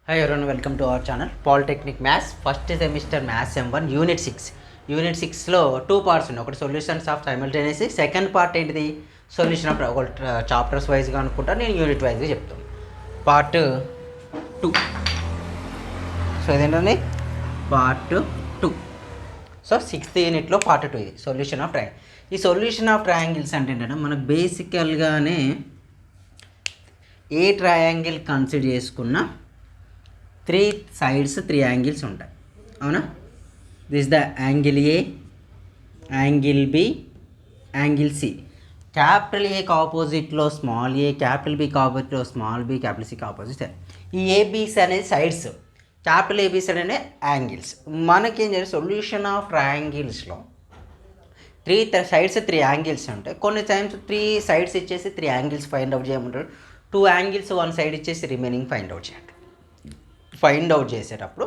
Hi everyone, welcome to our channel Polytechnic Maths first semester Maths M1 Unit 6. Unit 6లో 2 parts ఉన్నాయి. ఒకటి solutions of simultaneously, second part ఏంటిది solution of ఒక chapters వైజ్గా అనుకుంటా, నేను unit వైజ్గా చెప్తాను. పార్ట్ 2. సో ఇదేంటండి పార్ట్ 2. సో 6th యూనిట్లో పార్ట్ 2 ఇది సొల్యూషన్ ఆఫ్ ట్రయాంగిల్. ఈ సొల్యూషన్ ఆఫ్ ట్రయాంగిల్స్ అంటే ఏంటంటే మనకు బేసికల్గానే ఏ ట్రయాంగిల్ కన్సిడర్ చేసుకున్న 3 sides 3 angles ఉంటాయి, అవునా? This the angle A, angle B, angle C. Capital ఏకి ఆపోజిట్లో స్మాల్ ఏ, క్యాపిటల్ బికి ఆపోజిట్లో స్మాల్ బి, క్యాపిటల్ సికి ఆపోజిట్. ఈ ఏబీస్ అనేది సైడ్స్, క్యాపిటల్ ఏబీస్ అనే యాంగిల్స్. మనకేం చేయాలి, సొల్యూషన్ ఆఫ్ ట్రయాంగిల్స్లో 3 sides 3 angles ఉంటాయి. కొన్ని టైమ్స్ 3 sides ఇచ్చేసి 3 angles ఫైండ్ అవుట్ చేయమంటారు. 2 angles 1 side ఇచ్చేసి రిమైనింగ్ ఫైండ్ అవుట్ చేయండి. ఫైండ్ అవుట్ చేసేటప్పుడు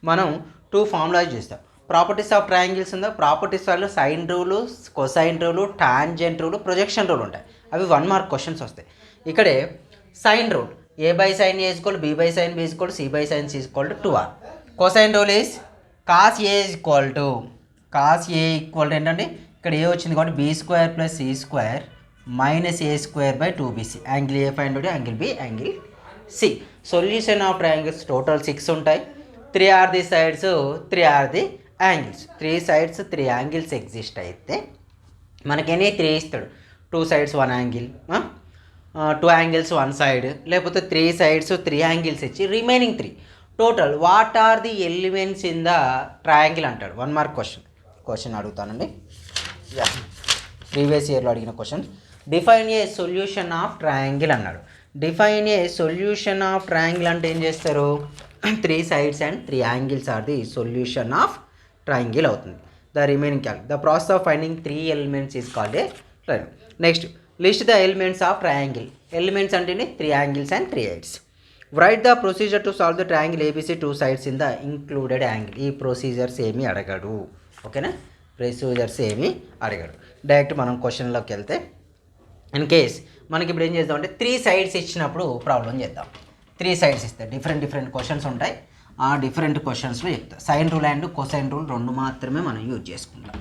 మనం 2 ఫార్ములాస్ చేస్తాం. ప్రాపర్టీస్ ఆఫ్ ట్రయాంగిల్స్ ఉందా, ప్రాపర్టీస్ వాళ్ళు sine rule, cosine rule, tangent rule, projection rule ఉంటాయి. అవి 1 మార్క్ క్వశ్చన్స్ వస్తాయి. ఇక్కడే sine rule A by sine A equal B by sine B equal C by sine C equal to 2r. Cosine rule is cos A equal to ఏంటంటే ఇక్కడ A వచ్చింది కాబట్టి B square plus C square minus A square by 2bc. Angle A find out, angle B, angle C. Solution of triangles total 6 ఉంటాయి. 3 are the sides, 3 are the angles. 3 sides 3 angles exist అయితే మనకేనే 3 ఇస్తాడు. 2 sides 1 angle, 2 angles 1 side, లేకపోతే 3 sides 3 angles ఇచ్చి remaining 3 total what are the elements in the triangle అంటాడు. 1 mark question అడుగుతానండి. Previous ఇయర్లో అడిగిన question. Define a solution of triangle అన్నాడు. Define a solution of triangle అంటే ఏం చేస్తారు, 3 sides and 3 angles are the solution of triangle అవుతుంది. The remaining the process of finding 3 elements is called a triangle. Next list the elements of triangle. Elements అంటేనే 3 angles and 3 sides. Right the procedure to solve the triangle ABC 2 sides in the included angle. ఈ procedures ఏమీ అడగడు, ఓకేనా? Procedures ఏమీ అడగడు. Direct మనం క్వశ్చన్లోకి వెళ్తే, in case మనకి ఇప్పుడు ఏం చేద్దామంటే 3 sides ఇచ్చినప్పుడు ప్రాబ్లం చేద్దాం. 3 sides ఇస్తే డిఫరెంట్ క్వశ్చన్స్ ఉంటాయి. ఆ డిఫరెంట్ క్వశ్చన్స్లో చెప్తా. Sine rule and cosine rule 2 మాత్రమే మనం యూజ్ చేసుకుంటాం,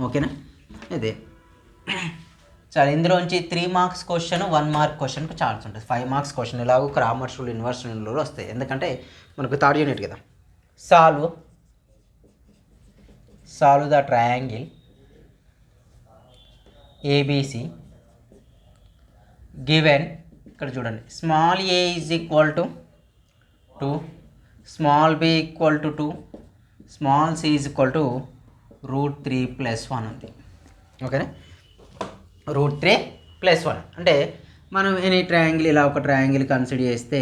ఓకేనా? ఇదే సరే. ఇందులోంచి 3 marks క్వశ్చన్, 1 mark క్వశ్చన్కి ఛాన్స్ ఉంటుంది. 5 marks క్వశ్చన్ ఎలాగో క్రామర్స్ రూల్, ఇన్వర్స్ రూల్ వస్తాయి, ఎందుకంటే మనకు థర్డ్ యూనిట్ కదా. Solve the triangle ABC given, ఇక్కడ చూడండి, small A is equal to 2, small B equal to 2, small C is equal to √3+1 ఉంది, ఓకేనా? √3+1 అంటే మనం ఎనీ ట్రయాంగిల్, ఇలా ఒక ట్రయాంగిల్ కన్సిడర్ చేస్తే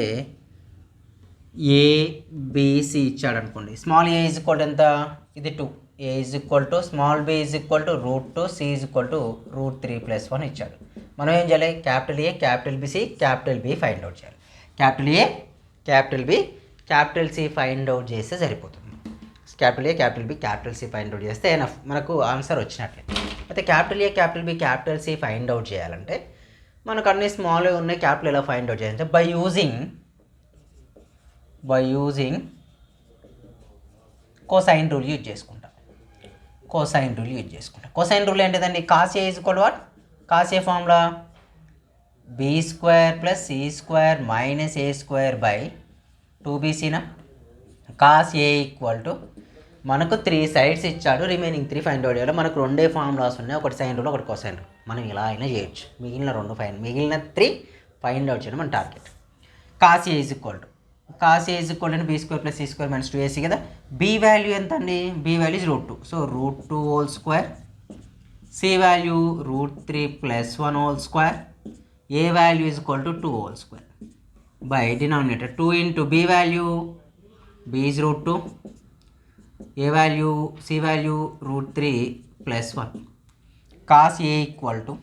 ఏబిసి ఇచ్చాడు అనుకోండి. Small A is equal to ఎంత, ఇది 2, A is equal to small B is equal to √2, C is equal to √3+1 ఇచ్చాడు. మనం ఏం చేయాలి, capital A, capital B, C, capital B find out చేయాలి. Capital A, capital B, capital C find out చేస్తే సరిపోతుంది. Capital A, capital B, capital C find out చేస్తే enough, మనకు answer వచ్చినట్లే. అయితే capital A, capital B, capital C find out చేయాలంటే మనకు అన్ని స్మాల్ ఉన్నాయి. క్యాపిటల్ ఎలా ఫైండ్ అవుట్ చేయాలంటే by using cosine rule use చేసుకుంటాం. కోసైన్ రూల్ ఏంటిదండి, cos A is equal what, cos A formula B square plus C square minus A square by 2bcనా. Cos A equal to మనకు 3 sides ఇచ్చాడు, remaining 3 find out చేయాలి. మనకు 2 formulas ఉన్నాయి, ఒకటి sine rule, ఒకటి కోసైన్ రూల్. మనం ఇలా అయినా చేయొచ్చు. మిగిలిన 3 ఫైండ్ అవుట్ చేయడం మన target. Cos A is equal to అంటే B square plus C square minus 2ac కదా. బీ వాల్యూ ఎంత అండి, B value is √2, so √2² C value √3+1 whole square, A value is equal to 2 whole square by denominator 2 into B value, B is √2, A value, C value √3+1. Cos A equal to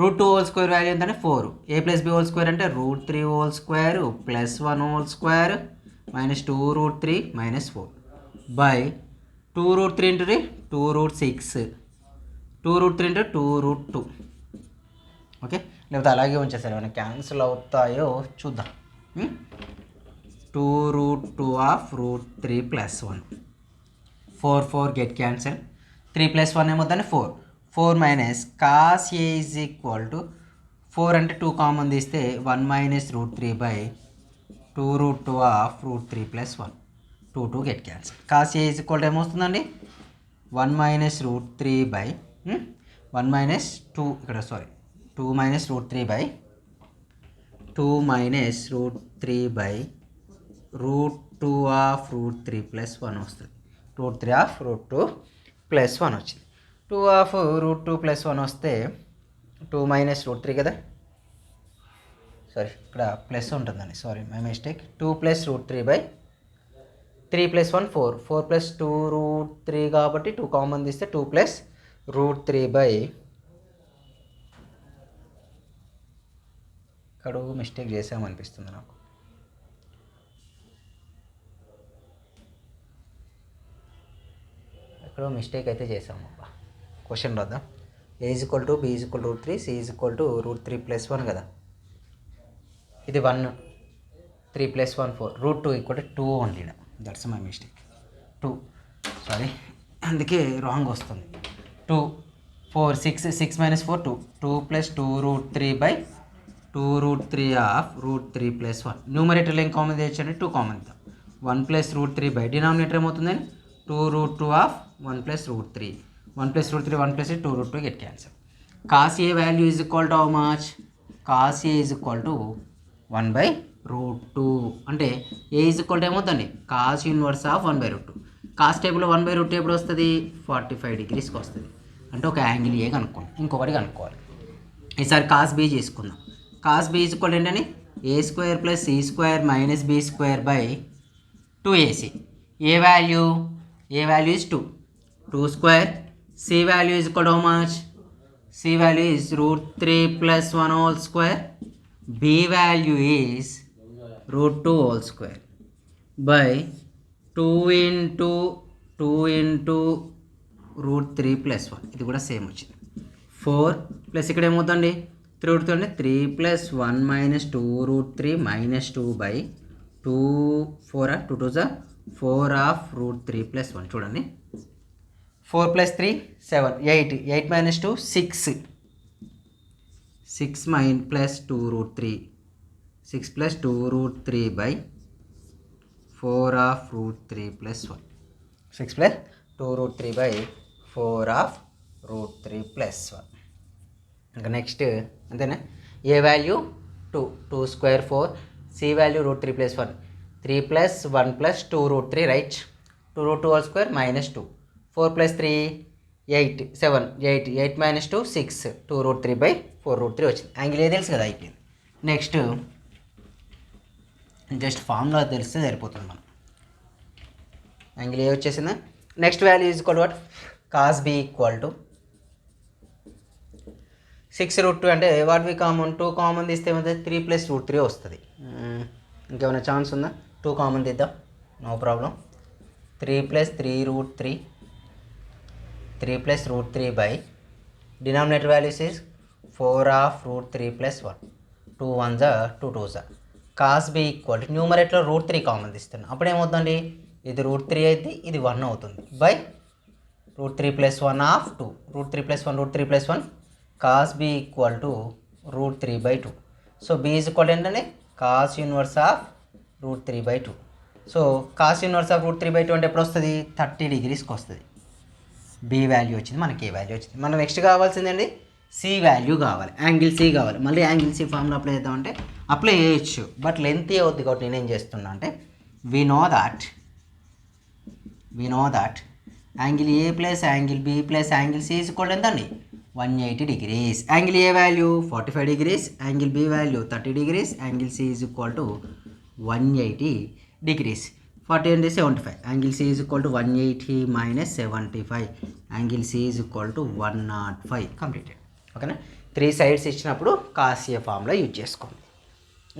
√2 whole square value ఎంతంటే 4, A plus B whole square అంటే √3 whole square +1 whole square minus 2√3 minus 4 by 2√3 into 2√6, 2√3 into 2√2, okay? లేకపోతే అలాగే ఉంచేసారు, ఏమైనా cancel అవుతాయో చూద్దాం. 2√2 of root 3 plus 1. 4 get cancelled. 3 plus 1 ఏమవుతుంది 4. 4 minus cos A is equal to 4 అంటే 2 common తీస్తే 1 minus root 3 by 2√2 of root 3 plus 1. 2 get cancelled. cos A is equal to ఏమవుతుందండి 1 minus root 3 by 1 minus 2 ఇక్కడ sorry 2 minus root 3 by 2 minus root 3 by root 2 of root 3 plus 1 వస్తుంది. root 3 of root 2 plus 1 వచ్చింది. 2 of root 2 plus 1 వస్తే 2 minus root 3 కదా, sorry ఇక్కడ plus ఉంటుందండి, sorry my mistake. 2 plus root 3 by 3 plus 1 4, 4 plus 2 root 3 కాబట్టి 2 common తీస్తే 2 plus root 3 by ఇక్కడ mistake చేసామనిపిస్తుంది నాకు. ఇక్కడ మిస్టేక్ అయితే చేసాము అబ్బా. క్వశ్చన్ రాద్దాం. A is equal to B is equal to root 3, C is equal to root 3 plus 1 కదా, ఇది 1 3 plus 1 4, root 2 equal to 2 only. That's my mistake. 2 sorry, అందుకే రాంగ్ వస్తుంది. 2 4 6 minus 4 2, 2 plus 2 root 3 by 2 root 3 of root 3 plus 1. న్యూమరేటర్లో ఏం common తెచ్చండి 2 common ఇద్దాం. 1 plus root 3 by denominator ఏమవుతుందని 2 root 2 of 1 plus root 3. 1 plus root 3 1 plus 2 root 2 get cancelled. cos A value is equal to how much? cos A is equal to 1 by root 2 అంటే A is equal to ఏమవుతుంది cos inverse of 1 by root 2. cos టేబుల్లో 1 by root 2 ఎప్పుడు వస్తుంది 45 degreesకి వస్తుంది. అంటే ఒక angle A కనుక్కోండి, ఇంకొకటి కనుక్కోవాలి. ఈసారి cos B చేసుకుందాం. cos B is equal to ఏంటని A square plus C square minus B square by 2AC. A value is 2. 2 square. C value is equal to how much? C value is root 3 plus 1 whole square. B value is root 2 whole square by 2 into root 3 plus 1. ఇది కూడా same వచ్చింది. 4 plus ఇక్కడ ఏమవుతుంది 3 root 3 అంటే 3 plus 1 minus 2 root 3 minus 2 by 2 4 2 2 4 of root 3 plus 1. చూడండి 4 plus 3 7 8 minus 2 6 plus 2 root 3 6 plus 2 root 3 by 4 of root 3 plus 1. 6 plus 2 root 3 by 4 of root 3 plus 1. ఇంకా next అంతేనా. A value 2 square 4, C value root 3 plus 1, 3 plus 1 plus 2 root 3 right, 2 root 2 whole square minus 2, 4 plus 3 8 7 8 minus 2 6, 2 root 3 by 4 root 3 వచ్చింది. Angle A తెలుసు కదా అయిపోయింది. Next just formula తెలిస్తే సరిపోతుంది మనం. Angle A వచ్చేసిందా. Next value is equal to what cos B equal to 6 root 2 అంటే what we common 2 common తీస్తే ఏమవుతుంది 3 plus root 3 వస్తుంది. ఇంకేమైనా ఛాన్స్ ఉందా 2 కామన్ తీద్దాం, no problem. 3 plus 3 root 3 3 plus root 3 by denominator values is 4 of root 3 plus 1, 2 1s 2 2s. cos B equal to న్యూమరేటర్లో root 3 common తీస్తున్నాను, అప్పుడు ఏమవుతుందండి ఇది root 3 అయితే ఇది 1 అవుతుంది by root 3 plus 1 of 2, root 3 plus 1 root 3 plus 1, cos B equal to root 3 by 2. So B is equal ఏంటంటే cos inverse of root 3 by 2. So cos inverse of root 3 by 2 అంటే ఎప్పుడు వస్తుంది 30 degreesకి వస్తుంది. B వాల్యూ వచ్చింది, మనకి ఏ value వచ్చింది. మనం next కావాల్సిందండి C వాల్యూ కావాలి, యాంగిల్ C కావాలి. మళ్ళీ యాంగిల్ C ఫార్ములా అప్లై చేద్దామంటే అప్లై చేయొచ్చు, బట్ లెంత్ అవుద్ది కాబట్టి నేనేం చేస్తున్నా అంటే we know that angle A plus angle B plus angle C is equal ఎంతండి 180 degrees. Angle A value 45 degrees, angle B value 30 degrees, angle C is equal to 180 degrees. 40 అంటే 75, angle C is equal to 180 minus 75, angle C is equal to 105. Completed. ఓకేనా. 3 sides ఇచ్చినప్పుడు cos A formula use చేసుకోండి.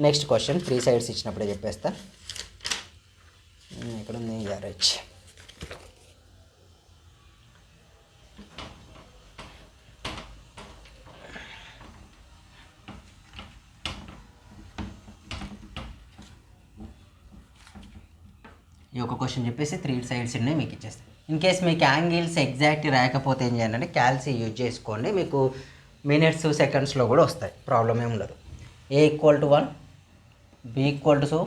Next question 3 sides ఇచ్చినప్పుడే చెప్పేస్తా. ఇక్కడ ఉంది RH. ఈ ఒక క్వశ్చన్ చెప్పేసి 3 సైడ్స్ ఉన్నాయి మీకు ఇచ్చేస్తాను. ఇన్ కేస్ మీకు యాంగిల్స్ ఎగ్జాక్ట్ రాకపోతే ఏం చేయాలంటే క్యాల్సీ యూజ్ చేసుకోండి, మీకు మినిట్స్ సెకండ్స్లో కూడా వస్తాయి, ప్రాబ్లం ఏమి ఉండదు. A = 1, B = 2,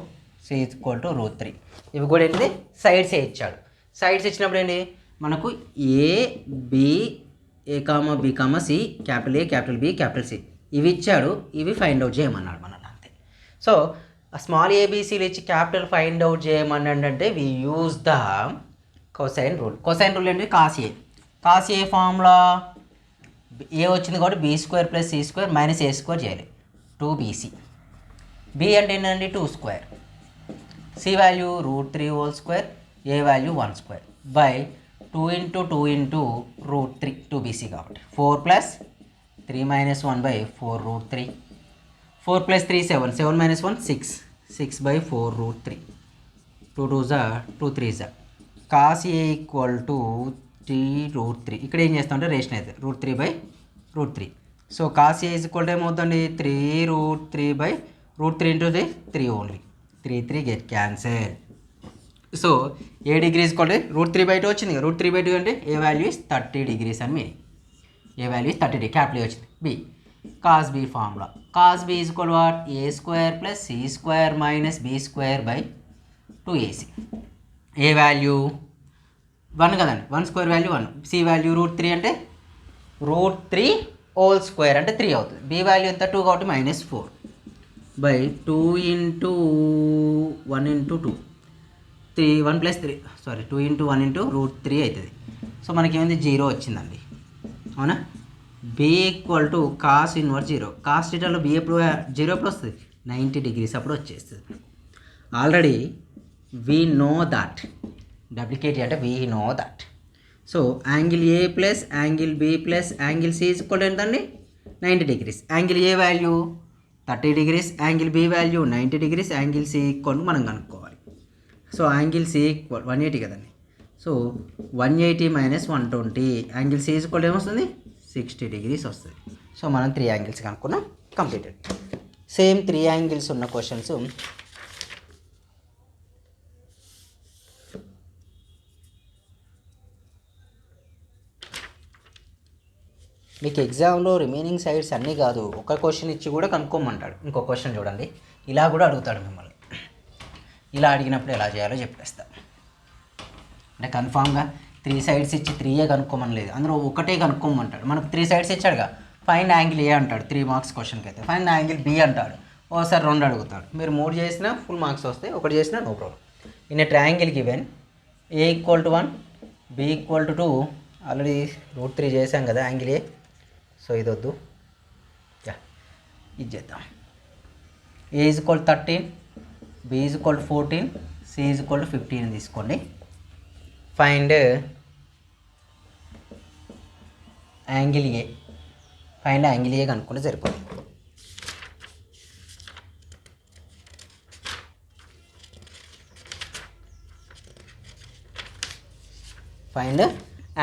C = √3. ఇవి కూడా ఏంటిది సైడ్స్ ఇచ్చాడు. సైడ్స్ ఇచ్చినప్పుడు ఏంటి మనకు A, B, C, capital A, capital B, capital C ఇవి ఇచ్చాడు. ఇవి ఫైండ్ అవుట్ చేయమన్నాడు మనల్ని అంతే. సో స్మాల్ ఏబీసీలు ఇచ్చి క్యాపిటల్ ఫైండ్ అవుట్ చేయమన్నాడు అంటే we use the cosine rule. Cosine rule ఏంటి కాస్ ఏ ఫార్ములా ఏ వచ్చింది కాబట్టి B² + C² - A² చేయాలి 2BC. B అంటే ఏంటండి 2², C value √3² A value 1² by 2 × 2 × √3 2BC కాబట్టి 4 + 3 - 1 / 4 √3. 4 + 3 7, 7 - 1 6, 6 / 4 √3. 2 2 2 3 cos A = 3√3. ఇక్కడ ఏం చేస్తామంటే రేషన్ అయితే √3/√3. సో cos A ఏమవుతుందండి 3√3/√3 × 3 only 3 3 get cancel. So A degree √3/2 వచ్చింది. √3/2 అంటే ఏ వాల్యూ ఇస్ 30 degrees అని meaning. A value is 30 capital వచ్చింది. B cos B formula cos B = what A² + C² - B² / 2AC. A value 1 కదండి, 1² value 1, C value √3 అంటే √3² అంటే 3 అవుతుంది. B value ఎంత 2 కాబట్టి -4 బై 2 × 1 × 2 3 1 + 3 సారీ 2 × 1 × √3 అవుతుంది. సో మనకేమైంది 0 వచ్చిందండి, అవునా. B = cos 1 cos θలో B ఎప్పుడు 0 ఎప్పుడు వస్తుంది 90 degrees అప్పుడు వచ్చేస్తుంది. ఆల్రెడీ వీ నో దట్ డబ్లికేట్ అంటే we know that. So angle A + angle B + angle C = ఎంతండి 90 degrees. Angle A value 30 degrees, angle B value 90 degrees, angle C మనం కనుక్కోవాలి. సో యాంగిల్ C 180 కదండి. సో 180 - 120 యాంగిల్ C ఏమొస్తుంది 60 degrees వస్తుంది. So మనం 3 angles కనుక్కున్నాం, completed. Same 3 angles ఉన్న questions మీకు ఎగ్జామ్లో రిమైనింగ్ సైడ్స్ అన్నీ కాదు, ఒక క్వశ్చన్ ఇచ్చి కూడా కనుక్కోమంటాడు. ఇంకో క్వశ్చన్ చూడండి, ఇలా కూడా అడుగుతాడు మిమ్మల్ని. ఇలా అడిగినప్పుడు ఎలా చేయాలో చెప్పేస్తా. అంటే కన్ఫామ్గా 3 సైడ్స్ ఇచ్చి 3 కనుక్కోమని లేదు, అందులో ఒకటే కనుక్కోమంటాడు. మనకు 3 సైడ్స్ ఇచ్చాడుగా, ఫైండ్ యాంగిల్ A అంటాడు 3 మార్క్స్ క్వశ్చన్కి అయితే, ఫైండ్ యాంగిల్ B అంటాడు, ఓసారి 2 అడుగుతాడు. మీరు 3 చేసినా ఫుల్ మార్క్స్ వస్తాయి, 1 చేసినా no problem. In a triangle given A = 1, B = 2, already √3 చేసాం కదా యాంగిల్ A. సో ఇది వద్దు, ఇది చేద్దాం. A = 13, B = 14, C = 15 తీసుకోండి. Find angle A. Find angle A కనుక్కుంటే సరిపోతుంది. ఫైండ్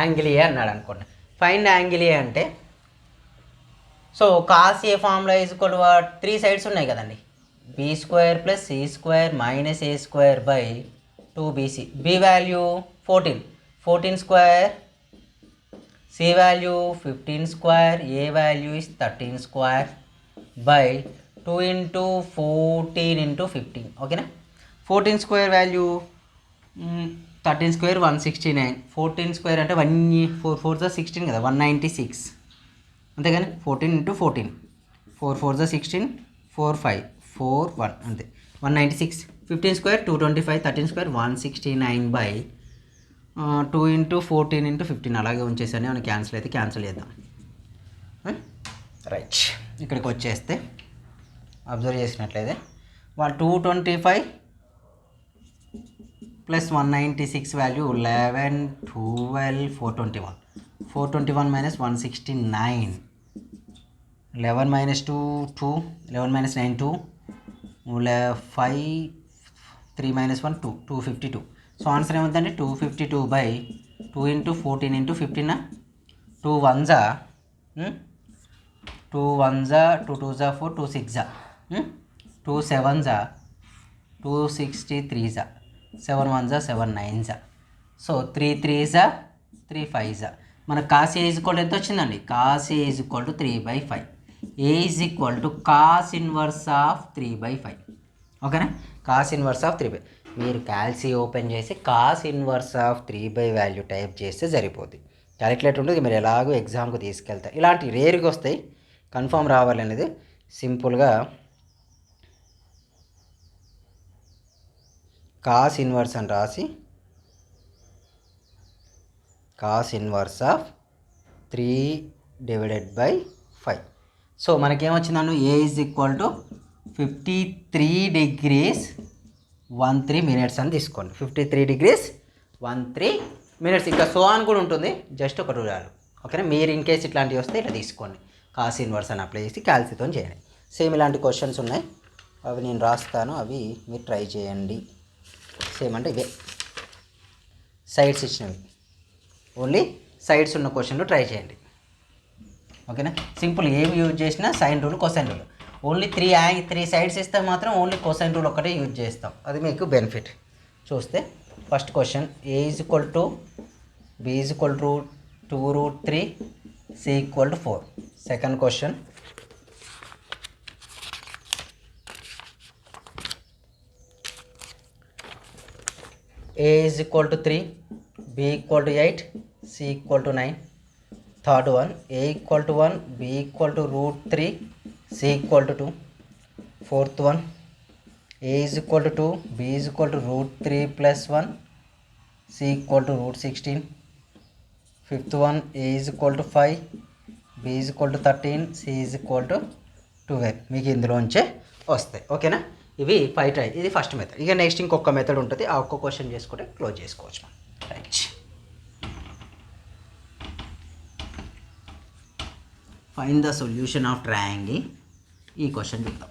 యాంగిల్ A అన్నాడు అనుకోండి. ఫైండ్ యాంగిల్ A అంటే so cos A formula = 3 sides ఉన్నాయి కదండి. B² + C² - A² / 2BC. B value 14, 14², C value 15², A value is 13² by 2 × 14 × 15. ఓకేనా. 14² value 13² 169, 14² అంటే 4 4 16 కదా 196, అంతేగాని 14 × 14 4 4 16 4 5 4 1 అంతే 196. 15² 225, 13² 169 బై 2 × 14 × 15 అలాగే ఉంచేసాను. మనం క్యాన్సిల్ అయితే క్యాన్సిల్ చేద్దాం. రైట్, ఇక్కడికి వచ్చేస్తే అబ్జర్వ్ చేసినట్లయితే 225 + 196 వాల్యూ 11 12 421, 421 - 169, 11 - 2 2, 11 - 9 2, 5 3 - 1 2, 252. సో ఆన్సర్ ఏమవుతుందంటే 252 by 2 × 14 × 15. 2 1s 2 1s 2 2s 4, 2 6s 2 7s 2 63s 7 1 జా 7 9 జా. సో 3 3 జా 3 5 జా. మన కాస్ ఏ ఈజ్ ఈక్వల్ ఎంత వచ్చిందండి? Cos A is equal to 3/5. A is equal to cos inverse of 3/5. ఓకేనా? Cos inverse of 3/5. మీరు క్యాల్సీ ఓపెన్ చేసి cos inverse of 3 value type చేస్తే సరిపోద్ది. క్యాలిక్యులేటర్ ఉంటుంది, మీరు ఎలాగో ఎగ్జామ్కి తీసుకెళ్తారు. ఇలాంటి రేరుగా వస్తాయి, కన్ఫామ్ రావాలనేది సింపుల్గా కాస్ ఇన్వర్స్ అని రాసి కాస్ ఇన్వర్స్ ఆఫ్ 3/5. సో మనకేమొచ్చిందను? A is equal to 53 degrees 13 minutes అని తీసుకోండి. 53 degrees 13 minutes. ఇంకా సో అని కూడా ఉంటుంది, జస్ట్ ఒక రూల్. ఓకేనా? మీరు ఇన్ కేస్ ఇట్లాంటివి వస్తే ఇట్లా తీసుకోండి, కాస్ ఇన్వర్స్ అని అప్లై చేసి క్యాల్సీతో చేయండి. సేమ్ ఇలాంటి క్వశ్చన్స్ ఉన్నాయి, అవి నేను రాస్తాను, అవి మీరు ట్రై చేయండి. సేమ్ అంటే ఇవే సైడ్స్ ఇచ్చినవి, ఓన్లీ సైడ్స్ ఉన్న క్వశ్చన్లు ట్రై చేయండి. ఓకేనా? సింపుల్, ఏమి యూజ్ చేసినా sine rule cosine rule. Only three sides ఇస్తే మాత్రం ఓన్లీ కొసైన్ రూల్ ఒకటే యూజ్ చేస్తాం, అది మీకు బెనిఫిట్. చూస్తే first question, A is equal to B is equal to 2√3, C equal to 4. Second question, A is equal to 3, B equal to 8, C equal to 9. Third one, A equal to 1, B equal to √3, C equal to 2. Fourth one, A is equal to 2, B is equal to √3 + 1, C equal to √16. Fifth one, A is equal to 5, B is equal to 13, C is equal to 12. మీకు ఇందులోంచే వస్తాయి. ఓకేనా? ఇవి 5 try. ఇది first method. ఇక next ఇంకొక method ఉంటుంది, ఆ ఒక్క క్వశ్చన్ చేసుకుంటే క్లోజ్ చేసుకోవచ్చు మనం. Right, find the solution of triangle. ఈ క్వశ్చన్ చూద్దాం.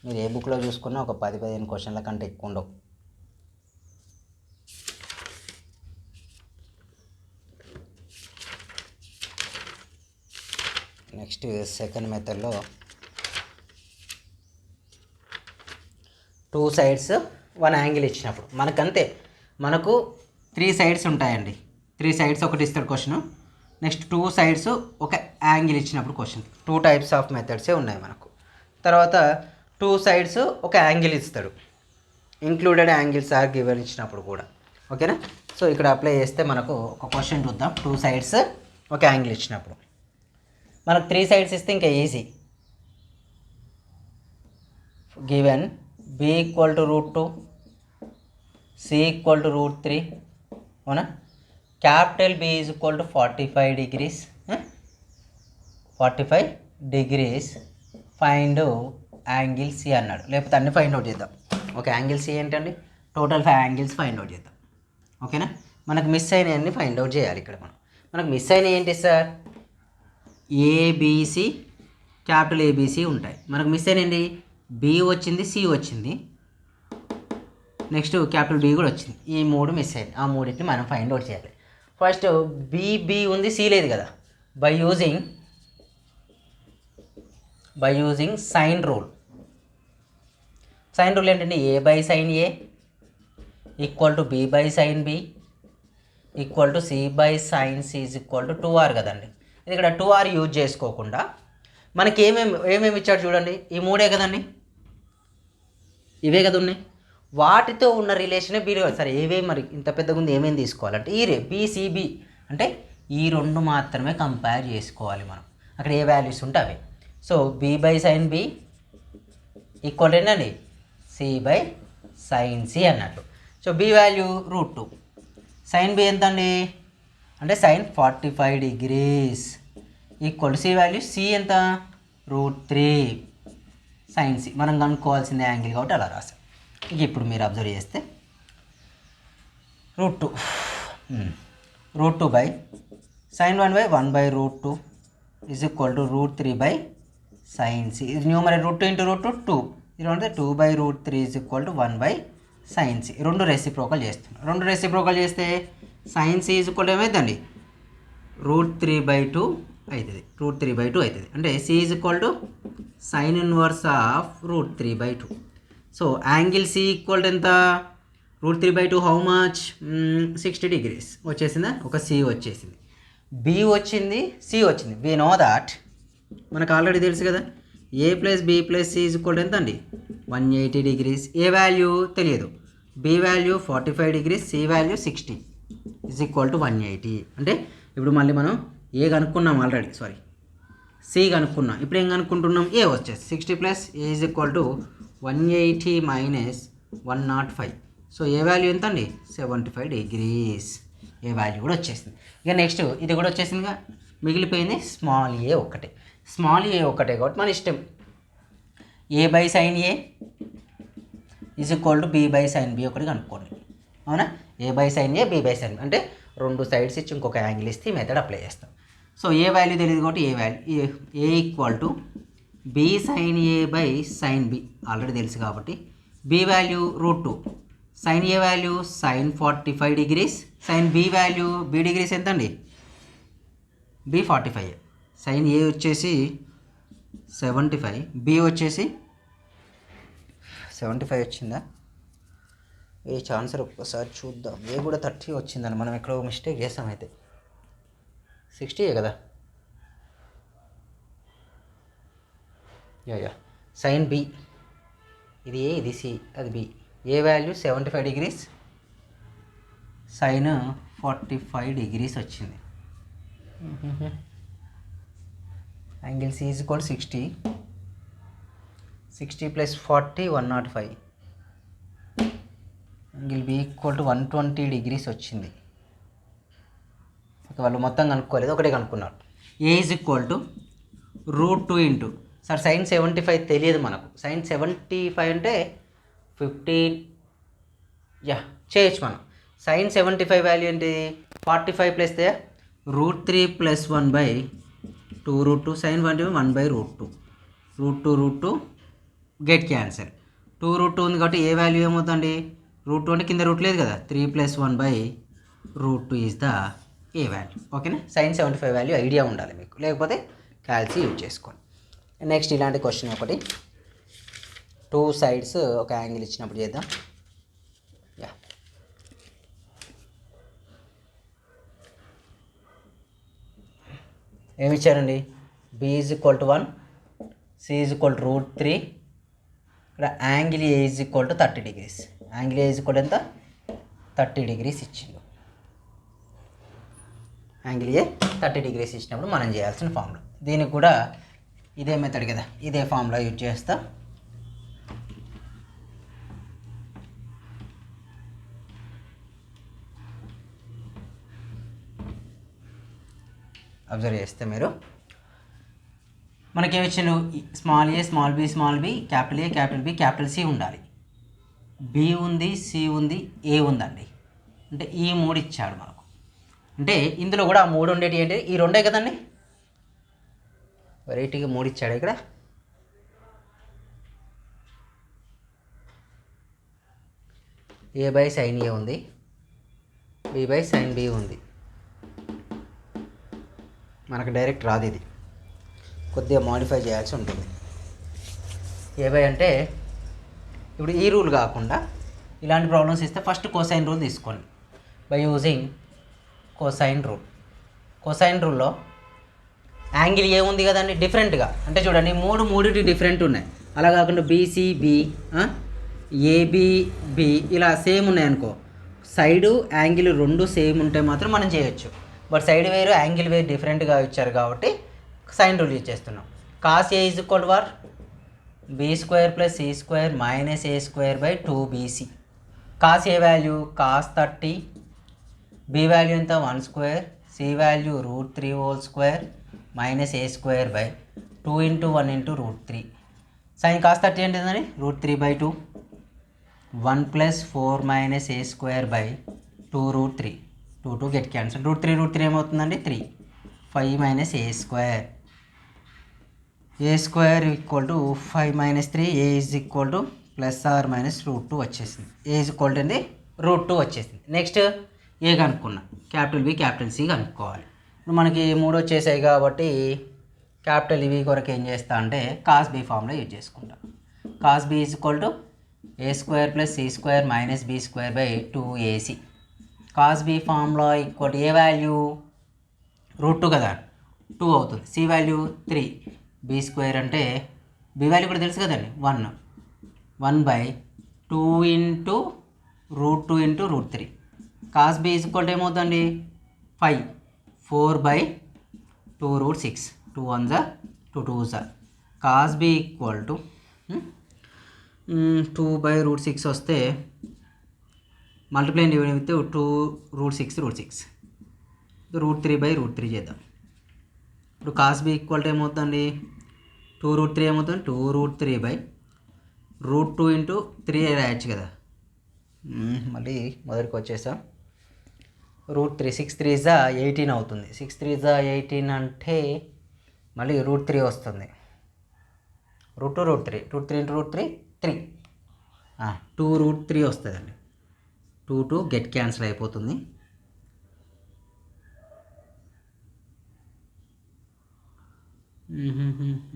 మీరు ఏ బుక్లో చూసుకున్నా ఒక 10-15 క్వశ్చన్ల కంటే ఎక్కువ ఉండవు. నెక్స్ట్ సెకండ్ మెథడ్లో 2 sides 1 యాంగిల్ ఇచ్చినప్పుడు మనకంతే, మనకు 3 sides ఉంటాయండి. 3 sides ఒకటి ఇస్తాడు క్వశ్చన్. నెక్స్ట్ 2 sides ఒక యాంగిల్ ఇచ్చినప్పుడు క్వశ్చన్. 2 types ఆఫ్ మెథడ్సే ఉన్నాయి మనకు. తర్వాత 2 sides ఒక యాంగిల్ ఇస్తాడు, ఇంక్లూడెడ్ యాంగిల్స్ ఆర్ గివెన్ ఇచ్చినప్పుడు కూడా. ఓకేనా? సో ఇక్కడ అప్లై చేస్తే మనకు ఒక క్వశ్చన్ చూద్దాం. 2 sides ఒక యాంగిల్ ఇచ్చినప్పుడు మనకు 3 sides ఇస్తే ఇంకా easy. Given B equal to √2, C equal to √3. అవునా? Capital B is equal to 45 degrees. 45 degrees. Find angle C అన్నాడు, లేకపోతే అన్ని ఫైండ్ అవుట్ చేద్దాం. ఓకే, యాంగిల్ సి ఏంటండి? టోటల్ 5 యాంగిల్స్ ఫైండ్ అవుట్ చేద్దాం. ఓకేనా? మనకు మిస్ అయినవన్నీ ఫైండ్ అవుట్ చేయాలి. ఇక్కడ మనకు మిస్ అయినవి ఏంటి సార్? ఏబిసి, క్యాపిటల్ ఏబిసి ఉంటాయి. మనకు మిస్ అయినండి బి వచ్చింది, సి వచ్చింది, నెక్స్ట్ క్యాపిటల్ బి కూడా వచ్చింది. ఈ 3 మిస్ అయింది. ఆ 3ని మనం ఫైండ్ అవుట్ చేయాలి. ఫస్ట్ బి ఉంది, సి లేదు కదా. By using sine rule. Sine rule ఏంటంటే A/sin A equal to B/sin B equal to C/sin C is equal to 2R కదండి. ఇది ఇక్కడ 2R యూజ్ చేసుకోకుండా మనకి ఏమేమి ఇచ్చాడు చూడండి. ఈ 3 కదండి, ఇవే కదా ఉన్నాయి. వాటితో ఉన్న రిలేషనే బీలో. సరే ఏవే మరి ఇంత పెద్దగా ఉంది, ఏమేమి తీసుకోవాలంటే ఈ BCB అంటే ఈ 2 మాత్రమే కంపేర్ చేసుకోవాలి మనం. అక్కడ ఏ వాల్యూస్ ఉంటే అవి. సో B/sin B ఈక్వల్ ఏంటండి C/sin C అన్నట్లు. So B value √2, sin B ఎంత అండి అంటే sin 45 degrees equal to C value C ఎంత √3 sin C. మనం కనుక్కోవాల్సింది యాంగిల్ కాబట్టి అలా రాసాం. ఇక ఇప్పుడు మీరు అబ్జర్వ్ చేస్తే √2 by sin 1/1/√2 is equal to √3/sin C. ఇది న్యూమరేటర్ √2 × √2 2. ఇది అంటే 2/√3 is equal to 1/sin C. 2 reciprocal చేస్తున్నాం. 2 రెసిప్రోకల్ చేస్తే sin C is equal to ఏమవుతుందండి √3/2 అవుతుంది. √3/2 అవుతుంది. అంటే C is equal to sine inverse of √3/2. So angle C equal to ఎంత? √3/2 హౌ మచ్? 60 degrees వచ్చేసిందా? ఒక సి వచ్చేసింది, బి వచ్చింది, సి వచ్చింది. వి నో దాట్, మనకు ఆల్రెడీ తెలుసు కదా, A plus B plus C equal to ఎంత అండి? 180 degrees. ఏ వాల్యూ తెలియదు, B value 45 degrees, C value 60 is equal to 180. అంటే ఇప్పుడు మళ్ళీ మనం ఏ కనుక్కున్నాం ఆల్రెడీ, సి కనుక్కున్నాం. ఇప్పుడు ఏం కనుక్కుంటున్నాం? ఏ వచ్చేసి 60 plus A is equal to 180 minus 105. So A value ఎంత అండి? 75 degrees. ఏ వాల్యూ కూడా వచ్చేసింది. ఇక నెక్స్ట్ ఇది కూడా వచ్చేసిందిగా, మిగిలిపోయింది స్మాల్ ఏ ఒక్కటే. స్మాల్ ఏ ఒక్కటే కాబట్టి మన ఇష్టం. A by sine A is equal to B by sine B ఒకటి కనుక్కోండి. అవునా? A by sine A, B by sine B, అంటే రెండు సైడ్స్ ఇచ్చి ఇంకొక యాంగిల్ ఇస్తే ఈ మెథడ్ అప్లై చేస్తాం. సో ఏ వాల్యూ తెలియదు కాబట్టి A value, A equal to B sine A by sine B already తెలుసు కాబట్టి, B value √2, sine A value sine 45 degrees, sine B value, B degrees ఎంత అండి? బి 45, సైన్ ఏ వచ్చేసి 75, B వచ్చేసి 75 వచ్చిందా? ఏ ఛాన్సర్ ఒక్కసారి చూద్దాం. ఏ కూడా 30 వచ్చిందని మనం ఎక్కడో మిస్టేక్ చేస్తాం. అయితే 60 కదా. యా సైన్ బి, ఇది ఏ, ఇది సి, అది B. A value 75 degrees, sine 45 degrees వచ్చింది. Angle C is equal 60, 60 plus 40 105. Angle B equal to 120 degrees వచ్చింది. వాళ్ళు మొత్తం కనుక్కోలేదు, ఒకటే కనుక్కున్నారు. A is equal to √2 into, sir sine 75 తెలియదు మనకు. సైన్ 75 అంటే 15, చేయొచ్చు మనం. సైన్ 75 వాల్యూ ఏంటి? 45 plus √3 plus 1/2 √2, sine 1/√2, √2 get cancel. 2√2 ఉంది కాబట్టి ఏ వాల్యూ ఏమవుతుందండి? √2 అంటే కింద రూట్ లేదు కదా, 3 plus 1/√2 is the A value. ఓకేనా? సైన్ 75 వాల్యూ ఐడియా ఉండాలి మీకు, లేకపోతే క్యాల్సి యూజ్ చేసుకోండి. నెక్స్ట్ ఇలాంటి క్వశ్చన్ ఒకటి, 2 sides ఒక యాంగిల్ ఇచ్చినప్పుడు చేద్దాం. ఏమి ఇచ్చారండి? B is equal to 1, C is equal to √3, ఇక్కడ angle A is equal to 30 degrees. Angle A is equal ఎంత? 30 degrees ఇచ్చిండు. యాంగిల్ ఏ 30 degrees ఇచ్చినప్పుడు మనం చేయాల్సిన ఫార్ములా. దీనికి కూడా ఇదే మెథడ్ కదా, ఇదే ఫార్ములా యూజ్ చేస్తా. అబ్జర్వ్ చేస్తే మీరు మనకేమి ఇచ్చిండు? Small A, small B, small B, capital A, capital B, capital C ఉండాలి. బి ఉంది, సి ఉంది, ఏ ఉందండి. అంటే ఈ 3 ఇచ్చాడు మనకు. అంటే ఇందులో కూడా ఆ 3 ఉండేటి ఏంటి? ఈ 2 కదండి. వెరైటీగా 3 ఇచ్చాడు ఇక్కడ. ఏ బై సైన్ ఏ ఉంది, బి బై సైన్ బి ఉంది. మనకు డైరెక్ట్ రాదు, ఇది కొద్దిగా మాడిఫై చేయాల్సి ఉంటుంది. ఏ బై అంటే ఇప్పుడు ఈ రూల్ కాకుండా ఇలాంటి ప్రాబ్లమ్స్ ఇస్తే ఫస్ట్ కోసైన్ రూల్ తీసుకోండి. By using cosine rule. Cosine రూల్లో యాంగిల్ ఏ ఉంది కదండి డిఫరెంట్గా, అంటే చూడండి మూడిటి డిఫరెంట్ ఉన్నాయి. అలా కాకుండా బీసీబి, ఏబిబి ఇలా సేమ్ ఉన్నాయి అనుకో, సైడు యాంగిల్ 2 సేమ్ ఉంటే మాత్రం మనం చేయొచ్చు. బట్ సైడ్ వేరు యాంగిల్ వేరు డిఫరెంట్గా ఇచ్చారు కాబట్టి సైన్ రూల్ యూజ్ చేస్తున్నాం. Cos A is equal to b² + c² - a²/2bc. Cos A value cos 30, B value ఎంత 1², C value √3² - a²/2 × 1 × √3. Sine cos 30 ఏంటిదండి? √3/2, 1 + 4 - a²/2 √3. 2 get cancel. √3 ఏమవుతుందండి? 3. 5 - a². a² equal to 5 - 3, a is equal to +or-√2 వచ్చేసింది. a is equal to ఏంది? √2 వచ్చేసింది. Next ఏ కనుక్కున్నా, capital B, capital C కనుక్కోవాలి. ఇప్పుడు మనకి 3 వచ్చేసాయి కాబట్టి క్యాపిటల్ ఇవి కొరకు ఏం చేస్తా అంటే కాస్ బి ఫామ్లో యూజ్ చేసుకుంటా. Cos B is equal to A square plus C square minus B square by 2ac. Cos B ఫామ్లో ఈక్వల్ టు ఏ వాల్యూ √2 కదా, 2 అవుతుంది. సి వాల్యూ 3, బి స్క్వేర్ అంటే బి వాల్యూ కూడా తెలుసు కదండి 1 by 2 into √2 into √3. Cos B is equal to ఏమవుతుందండి 5, 4 by 2 √6, 2 1 జా 2 2 జా. Cos B equal to 2 by √6 వస్తే మల్టిప్లై డివైడ్ విత్ 2 √6 √3 బై √3 చేద్దాం. ఇప్పుడు కాస్ బి ఈక్వల్ టు ఏమవుతుందండి 2 √3 ఏమవుతుంది 2 √3 బై √2 ఇంటూ 3 రాయొచ్చు కదా. మళ్ళీ మొదటికి వచ్చేసాం. √3 6 3 జా 18 అవుతుంది. 6 3 జా 18 అంటే మళ్ళీ √3 వస్తుంది. √2 √3 √3 ఇంటూ √3 3, 2 √3 వస్తుందండి. 2 గెట్ క్యాన్సిల్ అయిపోతుంది.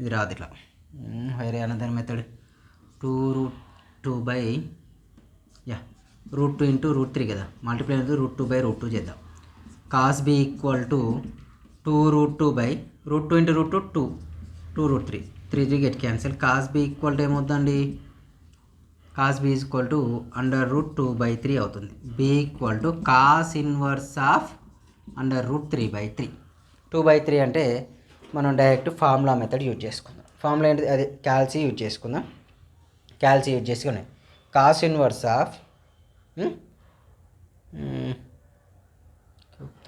ఇది రాదు ఇట్లా. వేరే అనదర్ మెథడ్ 2 √2 బై √2 ఇంటూ √3 కదా, మల్టిప్లై ఇంటూ √2 బై √2 చేద్దాం. Cos B equal to 2 √2 by √2 into √2 2 √3 3 get cancel. Cos B equal to ఏమవుతుందండి cos B is equal to √2 by 3 అవుతుంది. B equal to cos inverse of √3/3. 2/3 అంటే మనం direct formula method use చేసుకుందాం. Formula ఏంటి, అది calci use చేసుకుందాం. Calci use చేసుకుని cos inverse of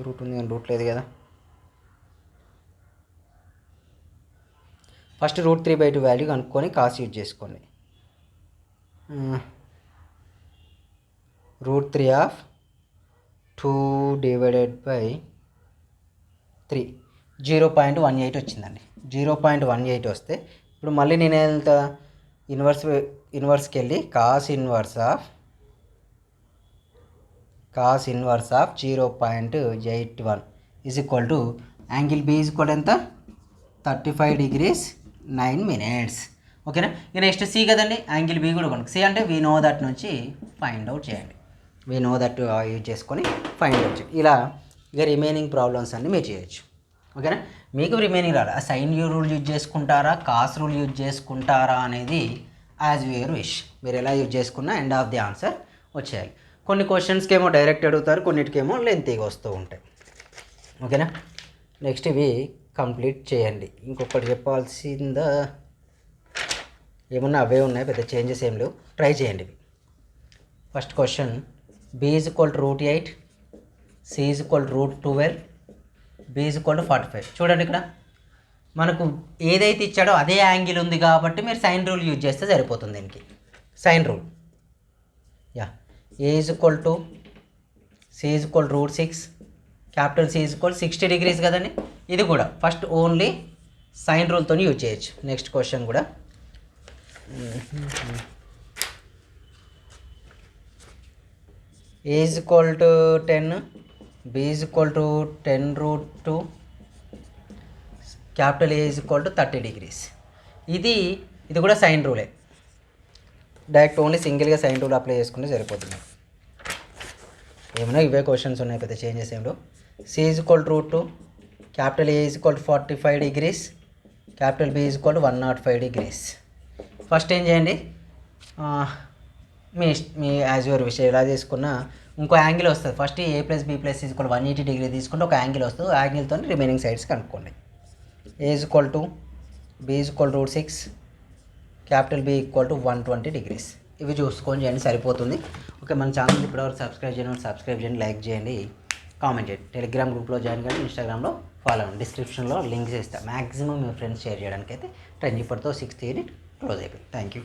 root ఉంది కానీ రూట్ లేదు కదా. ఫస్ట్ √3/2 వాల్యూ కనుక్కొని కాస్ యూజ్ చేసుకోండి. √3 ఆఫ్ 2 డివైడెడ్ బై 3 0.18 వచ్చిందండి. 0.18 వస్తే ఇప్పుడు మళ్ళీ నేను ఎంత ఇన్వర్స్కి వెళ్ళి cos inverse of 0.81 is equal to angle B is equal ఎంత 35 degrees 9 minutes. ఓకేనా. ఇక నెక్స్ట్ సి కదండి, యాంగిల్ బి కూడా కొనుక్కు. సి అంటే వీ నో దట్ నుంచి ఫైండ్ అవుట్ చేయండి. వీ నో దట్ యూజ్ చేసుకొని ఫైండ్ అవుట్ చేయండి. ఇలా ఇక రిమైనింగ్ ప్రాబ్లమ్స్ అన్నీ మీరు చేయొచ్చు. ఓకేనా. మీకు రిమైనింగ్ రాలి, ఆ సైన్ యూ రూల్ యూజ్ చేసుకుంటారా కాస్ రూల్ యూజ్ చేసుకుంటారా అనేది యాజ్ యువర్ విష్. మీరు ఎలా యూజ్ చేసుకున్నా ఎండ్ ఆఫ్ ది ఆన్సర్ వచ్చేయాలి. కొన్ని క్వశ్చన్స్కి ఏమో డైరెక్ట్ అడుగుతారు, కొన్నిటికేమో లెంతీగా వస్తూ ఉంటాయి. ఓకేనా. నెక్స్ట్ ఇవి కంప్లీట్ చేయండి. ఇంకొకటి చెప్పాల్సిందా ఏమన్నా అవే ఉన్నాయి, పెద్ద చేంజెస్ ఏం లేవు. ట్రై చేయండి. First question B is equal to √8, C is equal to √12, B is equal to 45. చూడండి ఇక్కడ మనకు ఏదైతే ఇచ్చాడో అదే యాంగిల్ ఉంది కాబట్టి మీరు సైన్ రూల్ యూజ్ చేస్తే సరిపోతుంది. దీనికి sine rule A is equal to C is equal to √6, capital C is equal 60 degrees కదండి. ఇది కూడా ఫస్ట్ ఓన్లీ సైన్ రూల్తో యూజ్ చేయొచ్చు. నెక్స్ట్ క్వశ్చన్ కూడా A is equal to 10, B is equal to 10√2, capital A is equal to 30 degrees. ఇది కూడా sine రూలే. Direct only సింగిల్గా సైన్ రూల్ అప్లై చేసుకుంటే సరిపోతుంది. ఏమైనా ఇవే క్వశ్చన్స్ ఉన్నాయి, పెద్ద చేంజెస్ ఏమిటో. C is equal to √2, capital A is equal to 45 degrees, capital B is equal to 105 degrees. First ఏం చేయండి, మీ యాజ్ యువర్ విషయం ఎలా తీసుకున్నా ఇంకో యాంగిల్ వస్తుంది. First A plus B plus is equal 180 degree తీసుకుంటే ఒక యాంగిల్ వస్తుంది. ఆ యాంగిల్తో రిమైనింగ్ సైడ్స్ కనుక్కోండి. A is equal to B is equal to √6, capital B equal to 120 degrees. ఇవి చూసుకొని చేయండి సరిపోతుంది. ఓకే. మన ఛానల్ ఇప్పటివరకు సబ్స్క్రైబ్ చేయండి, లైక్ చేయండి, కామెంట్ చేయండి. టెలిగ్రామ్ గ్రూప్లో జాయిన్ కండి, ఇన్స్టాగ్రామ్లో ఫాలో అవ్వండి. డిస్క్రిప్షన్లో లింక్స్ ఇస్తాను. మ్యాక్సిమం మీ ఫ్రెండ్స్ షేర్ చేయడానికి అయితే ట్రెండ్ ఇప్పటితో 6th యూనిట్ క్లోజ్ అయిపోయింది. Thank you.